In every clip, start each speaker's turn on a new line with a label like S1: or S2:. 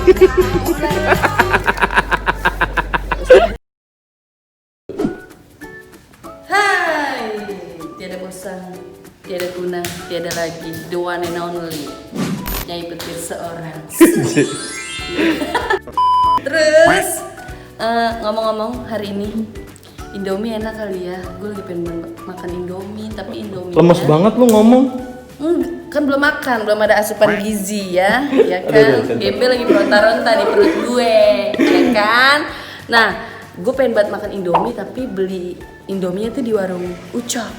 S1: Hai, tiada bosan, tiada guna, tiada lagi, the one and only, Nyai Petir seorang. Terus ngomong-ngomong, hari ini Indomie enak kali ya. Gue lagi pengen makan Indomie, tapi Indomie
S2: lemes banget lu ngomong.
S1: Kan belum makan, belum ada asupan gizi ya, ya kan? Gembel lagi beronta-ronta di perut gue, ya kan? Nah, gue pengen banget makan Indomie, tapi beli Indomie itu di warung Ucok.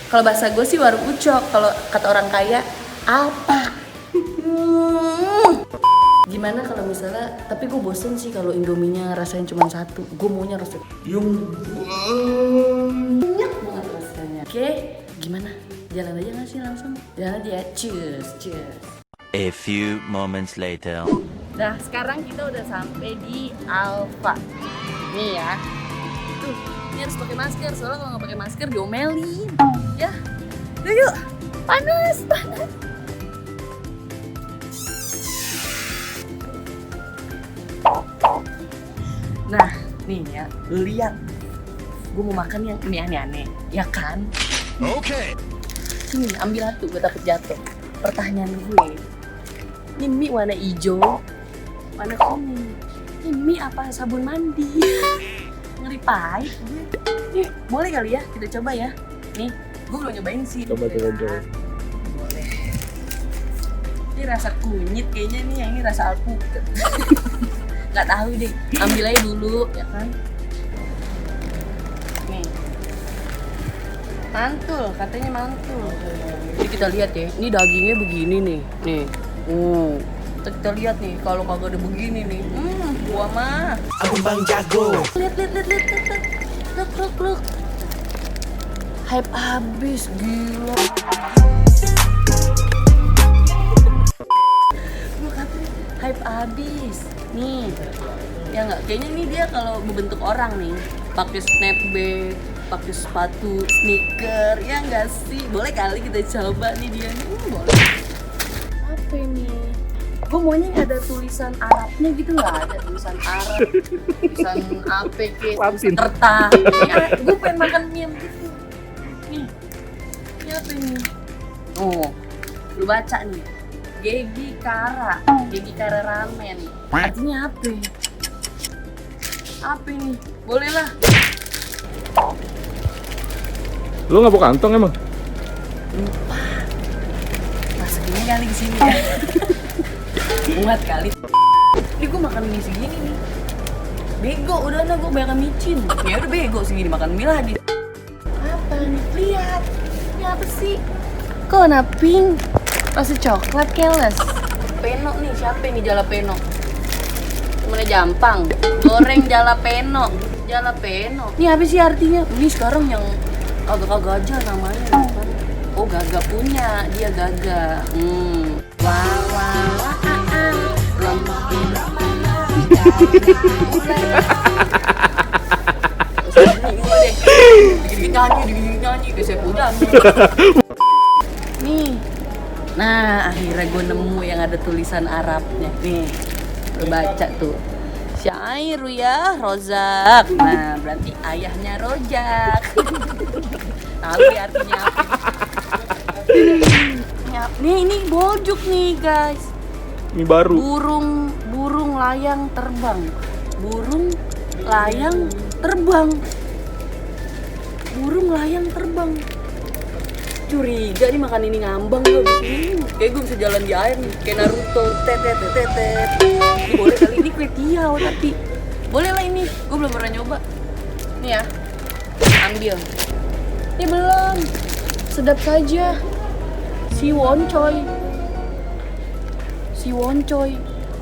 S1: Kalau bahasa gue sih warung Ucok, kalau kata orang kaya apa? Gimana kalau misalnya, tapi gue bosen sih kalau Indominya rasain cuma satu. Gue maunya rasa yang banyak banget rasanya. Oke, gimana? Jalan aja nggak sih langsung? Jalan aja, cheers, cheers.
S3: A few moments later.
S1: Nah, sekarang kita udah sampai di Alfa. Nih ya. Tuh, ini harus pakai masker. Soalnya kalau nggak pakai masker diomelin. Ya, yuk. Panas, panas. Nah, nih ya, lihat. Gue mau makan yang ini aneh-aneh, ya kan?
S3: Okay.
S1: Sini, ambil satu, gue takut jatuh. Pertanyaan gue, ini mie warna hijau, warna kuning. Ini mie apa sabun mandi? Ngeri pahit gue. Nih, boleh kali ya kita coba ya. Nih, gue belum nyobain sih.
S2: Coba.
S1: Boleh. Ini rasa kunyit kayaknya nih, yang ini rasa alpukat. Nggak tahu deh, ambil aja dulu, ya kan? Nih. Mantul, katanya mantul. Jadi kita lihat ya, ini dagingnya begini nih. Nih. Kita lihat nih, kalau kagak ada begini nih. Gua mah.
S3: Aku Bang Jago.
S1: Lihat. Look. Hype habis, gila. Gua katanya hype habis. Nih. Ya enggak, kayaknya ini dia kalau berbentuk orang nih, pakai snapback, pakai sepatu sneaker, ya enggak sih? Boleh kali kita coba nih dia nih. Boleh. Apa ini? Gue maunya ada tulisan Arabnya gitu, nggak ada tulisan Arab, tulisan apa kayak tulisan kertas. Gue pengen makan mie yang gitu. Nih, ini apa ini? Oh, lu baca nih. Gegi Kara ramen. Artinya apa? Apa ini? Boleh lah.
S2: Lu nggak bawa kantong emang?
S1: Lupa. Masukinnya kali ke sini ya. Muat kali. Ini gue makan mie segini nih. Bego, udah gue banyak micin. Ya udah bego segini makan mie lagi. Apa nih? Lihat. Ini apa sih? Kok warna pink? Rasa coklat keles. Peno nih, siapa nih jalapeno? Mana jampang? Goreng jalapeno. Ini apa sih artinya? Ini sekarang yang kagak-kagak aja namanya kan. Oh, Gaga punya, dia Gaga. Digigit nyanyi, kayak saya punya. Nih, nah akhirnya gue nemu yang ada tulisan Arabnya. Nih, lo baca tuh. Syairu ya, Rozak. Nah, berarti ayahnya Rojak. Tahu ya artinya apa? Nih, ini bojuk nih guys.
S2: Ini baru.
S1: Burung layang terbang. Burung layang terbang. Curiga nih makan ini ngambang gue. Kayak gue bisa jalan di air nih, kayak Naruto. Tetet. Ini boleh kali, ini kue tiaw tapi boleh lah ini. Gue belum pernah nyoba. Nih ya, ambil. Ini belum. Sedap saja. Siwon coy.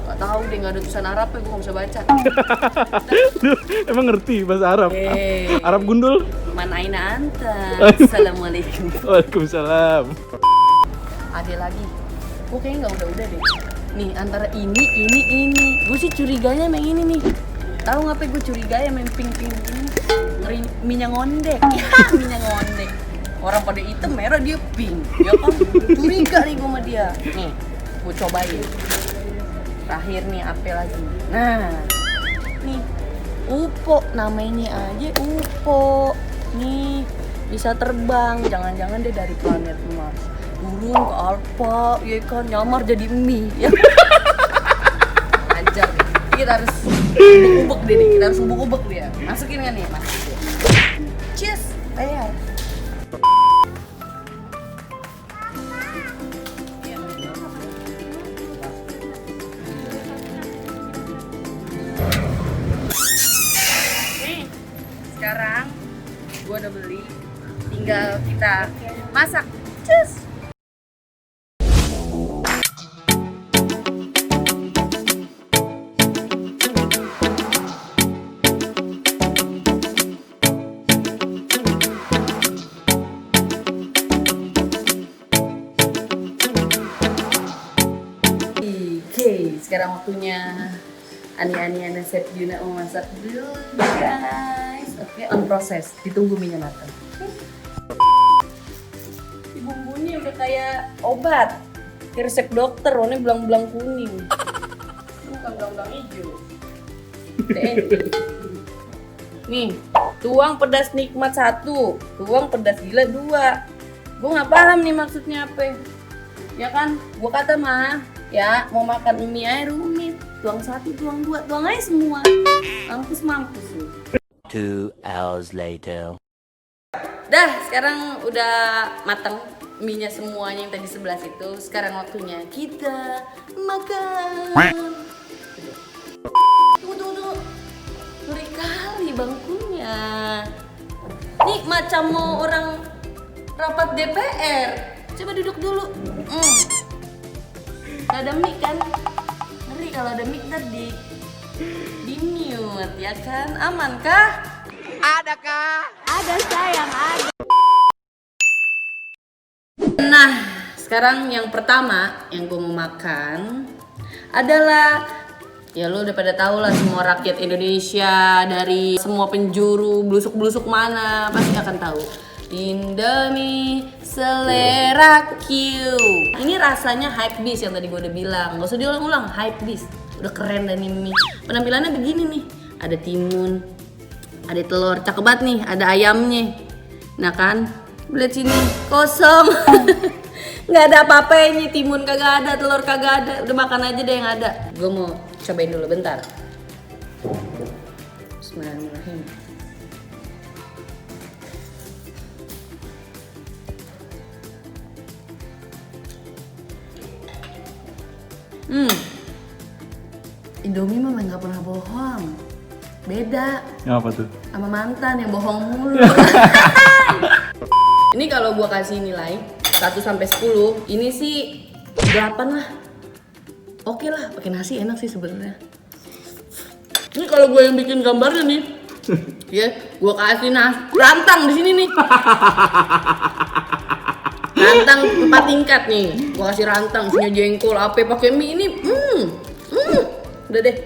S1: Gak tahu deh, gak ada tulisan Arab ya, gue gak bisa baca.
S2: Lu emang ngerti bahasa Arab? Arab gundul?
S1: Man aina anta. Assalamualaikum.
S2: Waalaikumsalam.
S1: Ada lagi. Gue kayaknya udah deh. Nih, antara ini. Gue sih curiganya sama yang ini nih. Tahu ngapain gue curiga ya main pink ini? Ngeri minyak ngondek. Ya, minyak ngondek. Orang pada hitam, merah, dia pink. Ya kan? Curiga nih gue sama dia. Nih, gue cobain. Terakhir nih apa lagi? Nah, nih UFO namanya aja UFO. Nih bisa terbang. Jangan-jangan dia dari planet Mars. Turun ke Alpha, ya kan nyamar jadi mie. Ya. Ajar. Kita harus ubek-ubek deh nih. Kita harus ubek-ubek dia. Masukin kan nih? Masukin. Cheers. Ayo. Sekarang gue udah beli, tinggal kita masak. Cus. Oke, sekarang waktunya Ani dan Chef Juna memasak dulu, guys. Oke, on proses, ditunggu minyak matang. Si bumbunya udah kayak obat, kayak resep dokter, warnanya belang-belang kuning. Bukan belang-belang hijau. TNI. Nih, tuang pedas nikmat 1, tuang pedas gila 2. Gue nggak paham nih maksudnya apa. Ya kan, gue kata mah, ya mau makan mie aja rumit. Tuang 1, tuang 2, tuang aja semua. Mampus lu.
S3: 2 hours later.
S1: Dah, sekarang udah matang mie-nya semuanya yang tadi 11 itu. Sekarang waktunya kita makan. Tunggu. Ngeri kali bangkunya. Nih macam mau orang rapat DPR. Coba duduk dulu. Gak ada mic kan? Ngeri kalau ada mic ntar di mute ya kan? Aman kah?
S4: Ada kah? Ada sayang, ada.
S1: Nah, sekarang yang pertama yang gue mau makan adalah, ya lu udah pada tahu lah, semua rakyat Indonesia dari semua penjuru belusuk-belusuk mana pasti akan tahu. Indomie selera Q. Ini rasanya hype beast yang tadi gue udah bilang. Gak usah diulang-ulang, hype beast. Udah keren dan ini. Penampilannya begini nih. Ada timun, ada telur, cakep banget nih, ada ayamnya. Nah kan, lihat sini, kosong. Nggak ada apa-apanya, timun kagak ada, telur kagak ada. Udah makan aja deh yang ada. Gue mau cobain dulu bentar. Bismillahirrahmanirrahim. Indomie mah nggak pernah bohong. Beda.
S2: Yang apa tuh?
S1: Sama mantan yang bohong mulu. Ini kalau gua kasih nilai 1 sampai 10, ini sih 8 lah. Oke lah, pakai nasi enak sih sebenarnya. Ini kalau gue yang bikin gambarnya nih, ya, gua kasih rantang di sini nih. Rantang 4 tingkat nih. Gua kasih rantang, punya jengkol, apa pakai mie ini. Udah deh.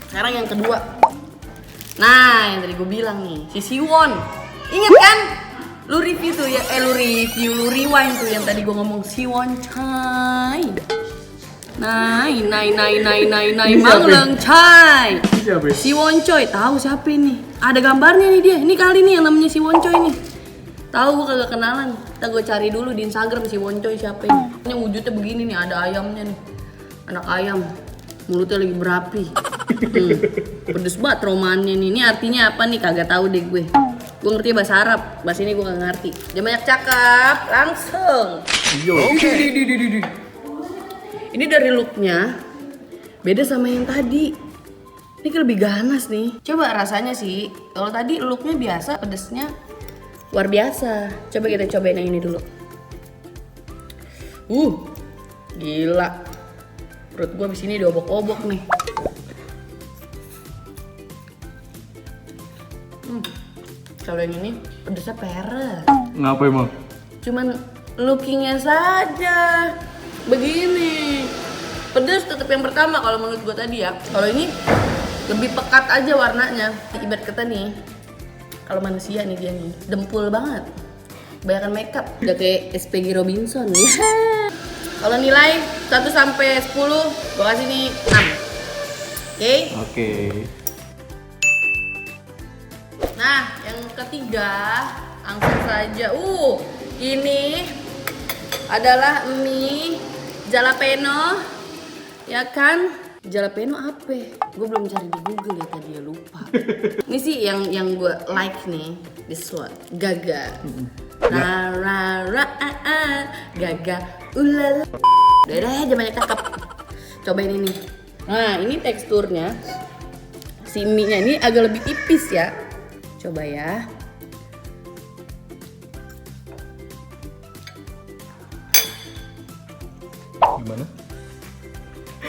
S1: Sekarang yang kedua. Nah, yang tadi gue bilang nih, si Siwon. Ingat kan? Lu review tuh ya, lu rewind tuh yang tadi gue ngomong Siwon Chai. Nai, Mangleng Chai.
S2: Siapa ya?
S1: Siwon Choi, tahu siapa ini? Ada gambarnya nih dia. Ini kali nih yang namanya Siwon Choi nih. Tahu gue kagak kenalan. Kita gue cari dulu di Instagram Siwon Choi siapa ini. Yang wujudnya begini nih, ada ayamnya nih. Anak ayam. Mulutnya lagi berapi. Pedes banget romannya nih. Ini artinya apa nih? Kagak tahu deh gue. Gue ngerti bahasa Arab. Bahasa ini gue gak ngerti. Jangan banyak cakap, langsung.
S3: Oke.
S1: Ini dari looknya beda sama yang tadi. Ini kan lebih ganas nih. Coba rasanya sih. Kalau tadi looknya biasa, pedesnya luar biasa. Coba kita cobain yang ini dulu. Gila. Perut gue abis ini diobok-obok nih. Kalau yang ini pedesnya peres.
S2: Ngapa emang?
S1: Cuman lookingnya saja begini. Pedes tetap yang pertama kalau menurut gue tadi ya. Kalau ini lebih pekat aja warnanya. Ibarat kata nih, kalau manusia nih dia nih dempul banget. Banyakan makeup. Udah kayak SPG Robinson ya. Kalau nilai 1 sampai 10, gua kasih nih 6. Oke?
S2: Oke.
S1: Nah, yang ketiga, langsung saja. Ini adalah mie jalapeno. Ya kan? Jalapeno apa? Gue belum cari di Google ya tadi, ya lupa. Ini sih yang gue like nih, this one, Gaga. Ra ra ra Gaga, ulala. Udah aja banyak cakep. Cobain ini. Nah, ini teksturnya. Si mie-nya ini agak lebih tipis ya. Coba ya.
S2: Gimana?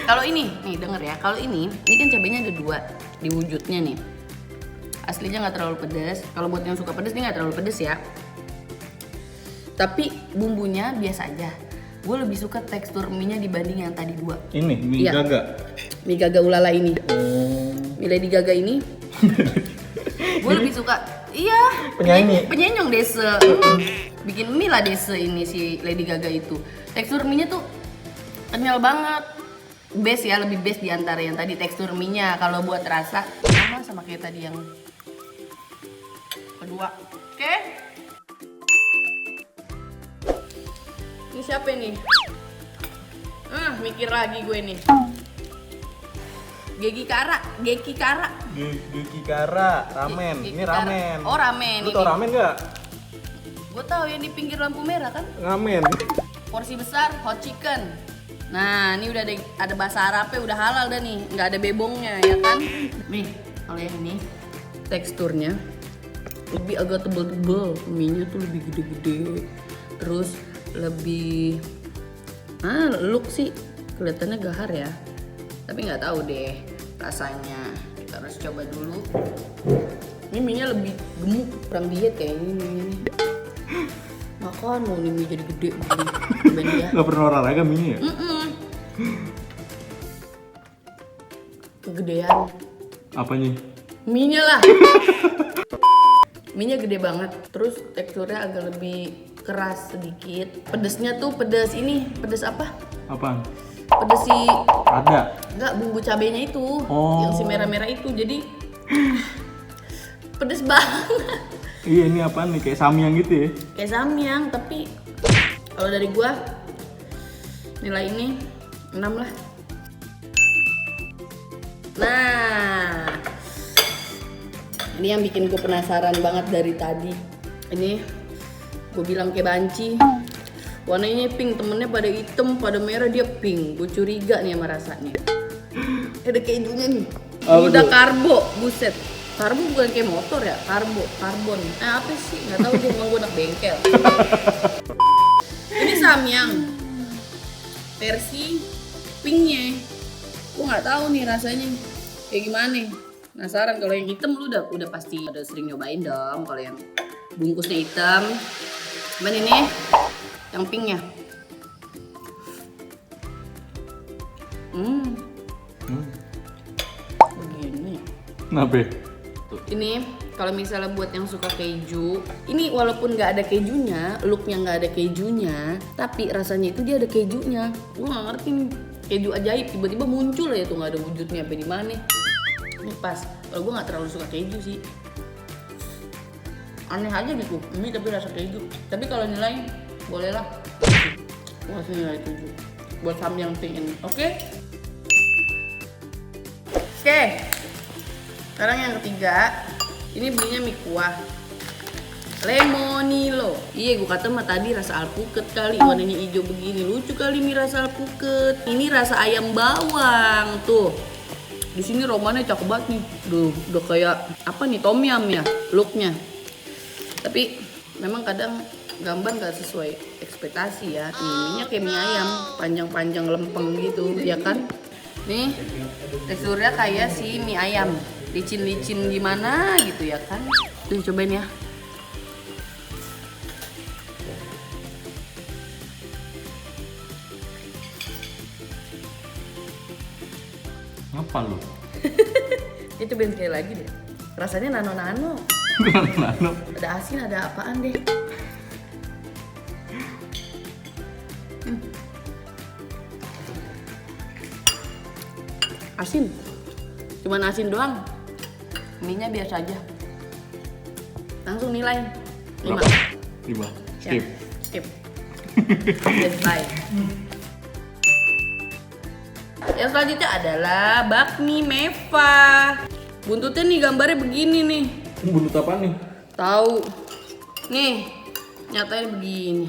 S1: Kalau ini, nih denger ya. Kalau ini kan cabenya ada 2 di wujudnya nih. Aslinya nggak terlalu pedas. Kalau buat yang suka pedas ini nggak terlalu pedas ya. Tapi bumbunya biasa aja. Gue lebih suka tekstur mie-nya dibanding yang tadi 2.
S2: Ini mie
S1: Iya.
S2: Gaga.
S1: Mie Gaga ulala ini. Mie Lady Gaga ini. Gue lebih suka. Iya. Penyanyi desa. Bikin mie lah desa ini si Lady Gaga itu. Tekstur mie-nya tuh kenyal banget. Best ya, lebih best di antara yang tadi tekstur mie-nya. Kalau buat rasa sama kayak tadi yang kedua. Oke. Ini siapa nih? Mikir lagi gue nih. Geki Kara.
S2: Geki Kara, ramen.
S1: Geki
S2: Ini ramen.
S1: Kara. Oh, ramen.
S2: Lu tau
S1: ini.
S2: ramen nggak?
S1: Gue tahu yang di pinggir lampu merah kan?
S2: Ramen.
S1: Porsi besar hot chicken. Nah, ini udah ada bahasa Arabnya, udah halal dah nih, nggak ada bebongnya ya kan? Nih, kalau yang ini teksturnya lebih agak tebel-tebel, mie-nya tuh lebih gede-gede, terus lebih, look sih kelihatannya gahar ya, tapi nggak tahu deh rasanya. Kita harus coba dulu. Ini mie-nya lebih gemuk, kurang diet kayak ini mie-nya nih. Makan mau nih mie jadi gede begini ya.
S2: Gak pernah olahraga mie ya?
S1: Kegedean
S2: Apanya?
S1: mie-nya lah. Mie-nya gede banget, terus teksturnya agak lebih keras sedikit. Pedesnya tuh pedes ini, pedes apa?
S2: Apaan?
S1: Pedes si
S2: Ada.
S1: enggak, bumbu cabenya itu.
S2: Oh.
S1: Yang si merah-merah itu. Jadi pedes banget.
S2: Iya, ini apaan nih? Kayak samyang gitu ya?
S1: Kayak samyang, tapi kalau dari gua nilai ini 6 lah. Nah, ini yang bikin gue penasaran banget dari tadi. Ini gue bilang kayak banci, warnanya pink, temennya pada hitam, pada merah, dia pink. Gue curiga nih sama rasanya. Ada kejunya nih.
S2: Apa
S1: Udah
S2: tuh?
S1: karbo, buset. Karbo bukan kayak motor ya, karbon. Apa sih? Nggak tahu, gue emang gue anak bengkel. Ini samyang versi pinknya. Gue nggak tahu nih rasanya kayak gimana. Penasaran. Kalau yang hitam lu udah pasti udah sering nyobain dong. Kalau yang bungkusnya hitam. Cuman ini yang pinknya. Begini.
S2: Kenapa?
S1: Ini kalau misalnya buat yang suka keju, ini walaupun nggak ada kejunya, looknya nggak ada kejunya, tapi rasanya itu dia ada kejunya. Gue nggak ngerti nih, keju ajaib tiba-tiba muncul ya tuh, nggak ada wujudnya apa di mana. Ini pas. Kalau gue nggak terlalu suka keju sih, aneh aja gitu. Ini tapi rasa keju. Tapi kalau nilai boleh lah. Gue kasih nilai 7 buat samyang pink ini. Oke. Sekarang yang ketiga, ini belinya mie kuah Lemonilo. Iya, gue kata mah tadi rasa alpukat kali, warnanya hijau begini. Lucu kali mie rasa alpukat. Ini rasa ayam bawang tuh. Di sini romannya cakep banget nih. Udah kayak apa nih, tom yum ya looknya. Tapi memang kadang gambar nggak sesuai ekspektasi ya. Ininya kayak mie ayam, panjang-panjang lempeng gitu, ya kan? Nih teksturnya kayak si mie ayam, licin-licin gimana gitu ya kan. Tuh cobain ya.
S2: Apa lu?
S1: Itu cobain sekali lagi deh. Rasanya nano-nano.
S2: Nano.
S1: Ada asin, ada apaan deh. Asin. Cuman asin doang. Mie-nya biasa aja. Langsung nilai 5.
S2: 5.
S1: Ya,
S2: Skip.
S1: skip. Let's buy. Yang selanjutnya adalah bakmi Meva. Buntutnya nih gambarnya begini nih.
S2: Buntut apa nih?
S1: Tahu. Nih, nyatanya begini.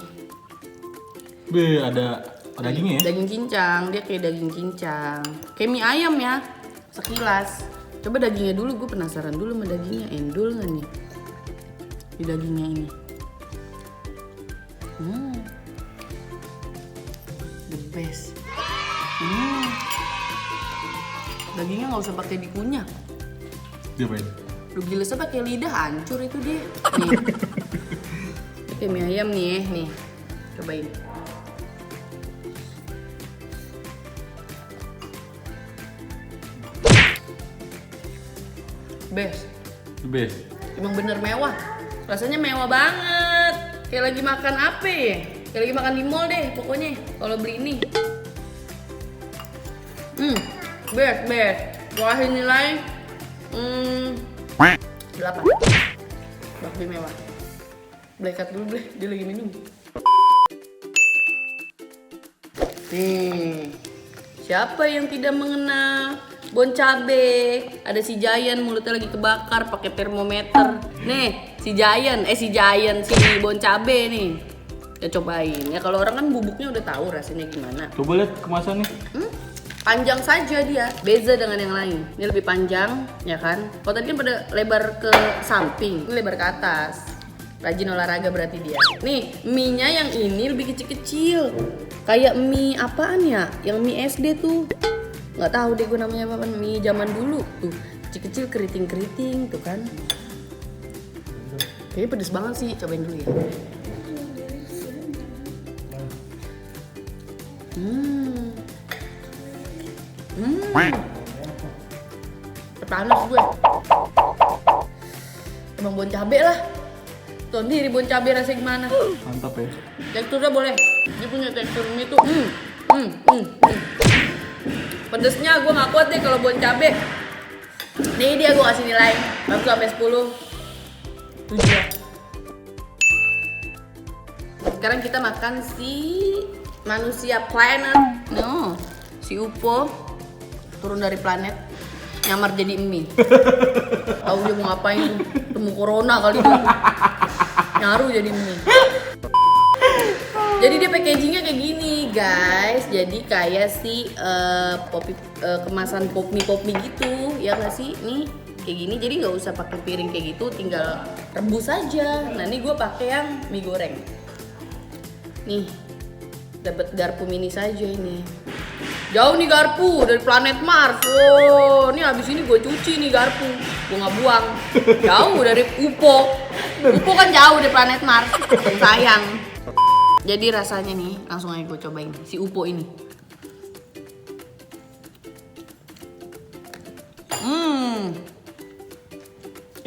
S2: Be, ada dagingnya ya?
S1: Daging cincang, dia kayak daging cincang. Kayak mie ayam ya, sekilas. Coba dagingnya dulu, gue penasaran dulu sama dagingnya. Endul nggak nih? Di dagingnya ini. The best. Dagingnya nggak usah pakai dikunyah.
S2: Diapain?
S1: Lu gilesnya pakai lidah hancur itu dia. Nih. Ini kayak mie ayam nih, nih. Cobain. Best.
S2: The best.
S1: Emang bener mewah. Rasanya mewah banget. Kayak lagi makan apa ya? Kayak lagi makan di mall deh pokoknya kalau beli ini. Best. Gua kasih nilai 8. Bakmi mewah. Blekat dulu bleh, dia lagi minum. Nih, siapa yang tidak mengenal bon cabe? Ada si Giant mulutnya lagi kebakar pakai termometer. Nih, si bon cabe nih. Ya cobain. Ya kalau orang kan bubuknya udah tahu rasanya gimana.
S2: Coba lihat kemasannya.
S1: Panjang saja dia, beza dengan yang lain. Ini lebih panjang, ya kan? Kalau tadi kan pada lebar ke samping, ini lebar ke atas. Rajin olahraga berarti dia. Nih, mie-nya yang ini lebih kecil-kecil. Kayak mie apaan ya? Yang mie SD tuh. Nggak tahu deh gue namanya apa, mie zaman dulu tuh. Kecil-kecil keriting-keriting tuh kan. Kayaknya pedes banget sih, cobain dulu ya. Panas gue. Emang bon cabe lah. Tuh sendiri bon cabe rasanya gimana?
S2: Mantap ya.
S1: Teksturnya boleh. Dia punya tekstur mie tuh. Pedesnya gue gak kuat deh kalau bon cabe. Nih dia gue kasih nilai 1 sampai 10. 7. Sekarang kita makan si manusia planet. No, si UFO turun dari planet nyamar jadi mie. Tahu dia mau ngapain? Temu corona kali dia. Nyaru jadi mie. Jadi dia packagingnya kayak gini guys. Jadi kayak si kemasan pop mie gitu, ya nggak sih? Nih kayak gini. Jadi nggak usah pakai piring kayak gitu, tinggal rebus aja. Nah ini gue pakai yang mie goreng. Nih dapat garpu mini saja ini. Jauh nih garpu dari planet Mars. Oh, ini habis ini gue cuci nih garpu. Gue nggak buang. Jauh dari UFO. UFO kan jauh dari planet Mars. Sayang. Jadi rasanya nih, langsung aja gue cobain si UFO ini.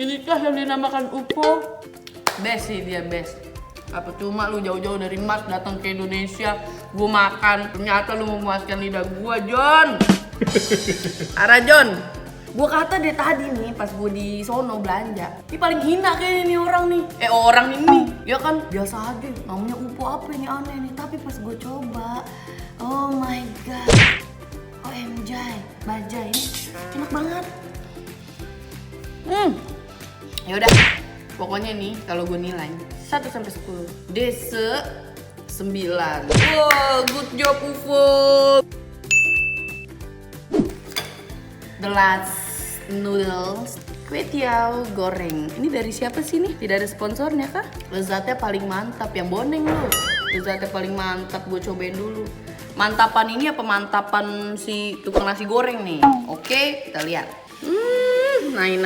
S1: Inikah yang dinamakan UFO? Best sih dia, best. Apa cuma lu jauh-jauh dari Mars datang ke Indonesia, gue makan, ternyata lu memuaskan lidah gue, John. Ara John, gue kata deh tadi nih pas gue di sono belanja, ini paling hina kayaknya nih orang nih. Orang ini, ya kan biasa aja, namanya UFO apa ini aneh nih. Tapi pas gue coba, oh my god, OMG, bajai ini enak banget. Yaudah, pokoknya nih kalau gue nilai 1 sampai 10. Dese 9. Wow, good job UFO. The last noodles kue tiaw goreng. Ini dari siapa sih nih? Tidak ada sponsornya kah? Lezatnya paling mantap, yang boneng lu. Lezatnya paling mantap, gue cobain dulu. Mantapan ini apa mantapan si tukang nasi goreng nih? Oke, kita lihat. Nai.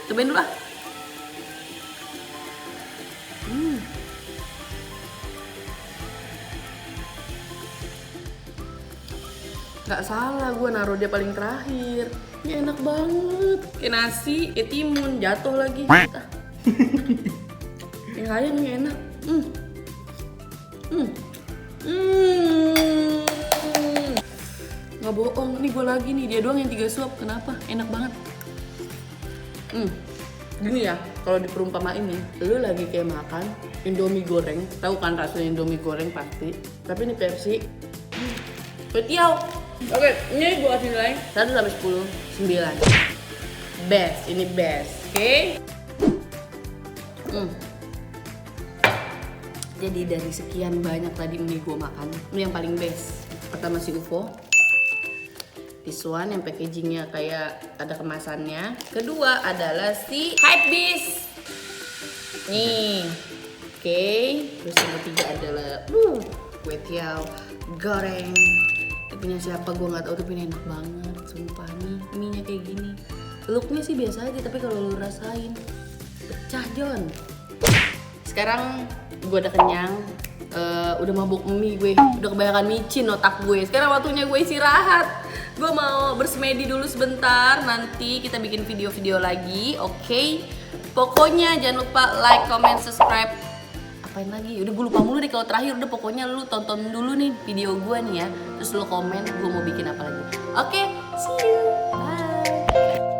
S1: Cobain dulu lah. Gak salah gue naruh dia paling terakhir. Ini enak banget. Kayak nasi, kayak timun, jatuh lagi. Yang lain ini enak. Nggak bohong, nih gue lagi nih, dia doang yang 3 suap. Kenapa? Enak banget. Gini ya, kalau diperumpamain nih, lu lagi kayak makan Indomie goreng, tahu kan rasanya Indomie goreng pasti. Tapi ini versi petiau. Oke, ini gue kasih nilai 1 sampai 10, 9. Best, ini best. Oke. Jadi dari sekian banyak tadi mie gue makan, ini yang paling best. Pertama si UFO, this one yang packagingnya kayak ada kemasannya. Kedua adalah si Hypebeast. Nih, oke. Terus yang ketiga adalah kue tiaw goreng. Ini punya siapa gue nggak tahu, tapi ini enak banget. Sumpah nih, mie-nya kayak gini. Looknya sih biasa aja, tapi kalau lu rasain pecah John. Sekarang gue udah kenyang, udah mabuk mie gue, udah kebanyakan micin otak gue. Sekarang waktunya gue istirahat. Gue mau bersemedi dulu sebentar, nanti kita bikin video-video lagi, oke? Pokoknya jangan lupa like, comment, subscribe. Apain lagi? Udah gue lupa mulu deh kalau terakhir. Udah pokoknya lu tonton dulu nih video gue nih ya, terus lu komen gue mau bikin apa lagi. Oke, see you, bye.